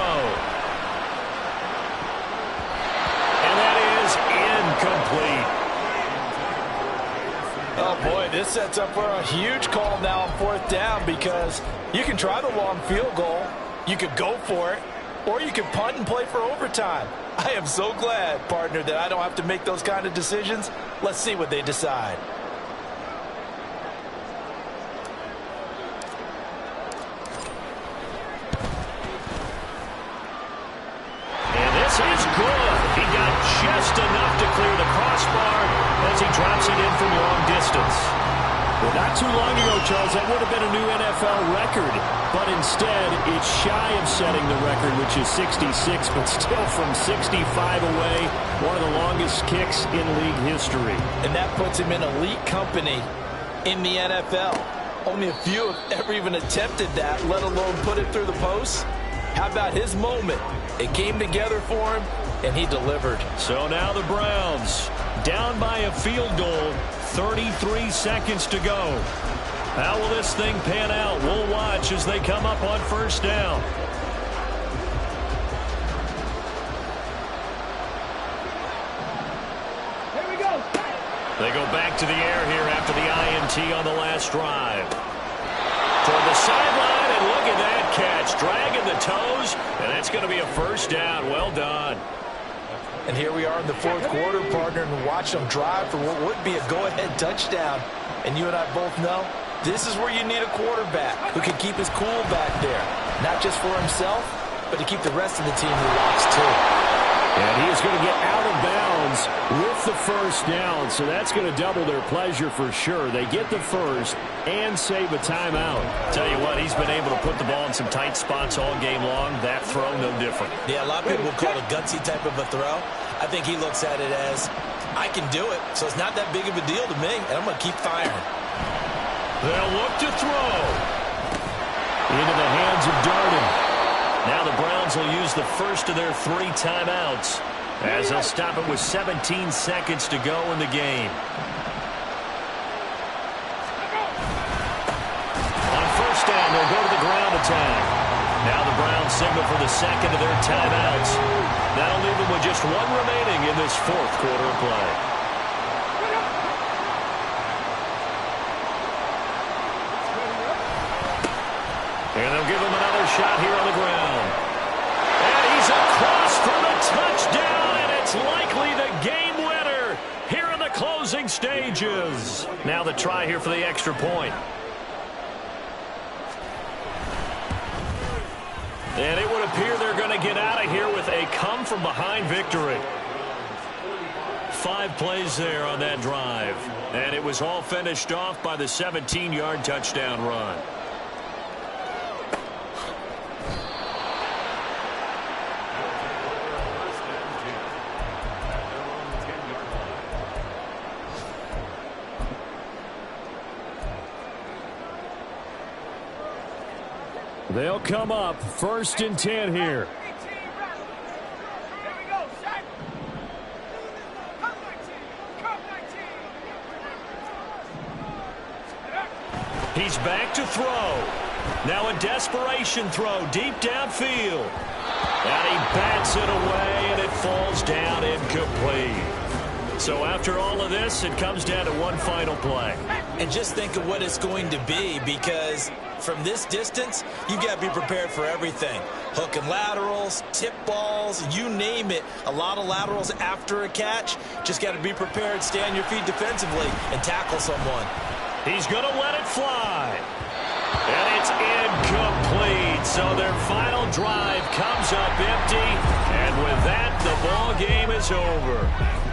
And that is incomplete. Oh, boy, this sets up for a huge call now on 4th down because you can try the long field goal, you could go for it, or you could punt and play for overtime. I am so glad, partner, that I don't have to make those kind of decisions. Let's see what they decide. Is good. He got just enough to clear the crossbar as he drops it in from long distance. Well, not too long ago, Charles, that would have been a new NFL record, but instead it's shy of setting the record, which is 66, but still from 65 away, one of the longest kicks in league history. And that puts him in elite company in the NFL. Only a few have ever even attempted that, let alone put it through the post. How about his moment? It came together for him, and he delivered. So now the Browns down by a field goal, 33 seconds to go. How will this thing pan out? We'll watch as they come up on first down. Here we go. They go back to the air here after the INT on the last drive. Toward the sideline, and look at that catch. Dragging the toes, and that's going to be a first down. Well done. And here we are in the fourth quarter, partner, and watch them drive for what would be a go-ahead touchdown. And you and I both know this is where you need a quarterback who can keep his cool back there. Not just for himself, but to keep the rest of the team relaxed too. And he is going to get out of bounds with the first down, so that's going to double their pleasure for sure. They get the first and save a timeout. Tell you what, he's been able to put the ball in some tight spots all game long. That throw, no different. Yeah, a lot of people call it a gutsy type of a throw. I think he looks at it as, I can do it, so it's not that big of a deal to me, and I'm going to keep firing. They'll look to throw. Into the hands of Darden. Now the Browns will use the first of their 3 timeouts as they'll stop it with 17 seconds to go in the game. On first down, they'll go to the ground attack. Now the Browns signal for the second of their timeouts. That'll leave them with just 1 remaining in this fourth quarter of play. And they'll give him another shot here on the ground. And he's across for the touchdown, and it's likely the game winner here in the closing stages. Now the try here for the extra point. And it would appear they're going to get out of here with a come-from-behind victory. 5 plays there on that drive. And it was all finished off by the 17-yard touchdown run. They'll come up 1st and 10 here. He's back to throw. Now a desperation throw deep downfield. And he bats it away, and it falls down incomplete. So after all of this, it comes down to one final play. And just think of what it's going to be, because from this distance, you've got to be prepared for everything. Hook and laterals, tip balls, you name it. A lot of laterals after a catch. Just got to be prepared, stay on your feet defensively, and tackle someone. He's going to let it fly. And it's incomplete. So their final drive comes up empty. And with that, the ball game is over.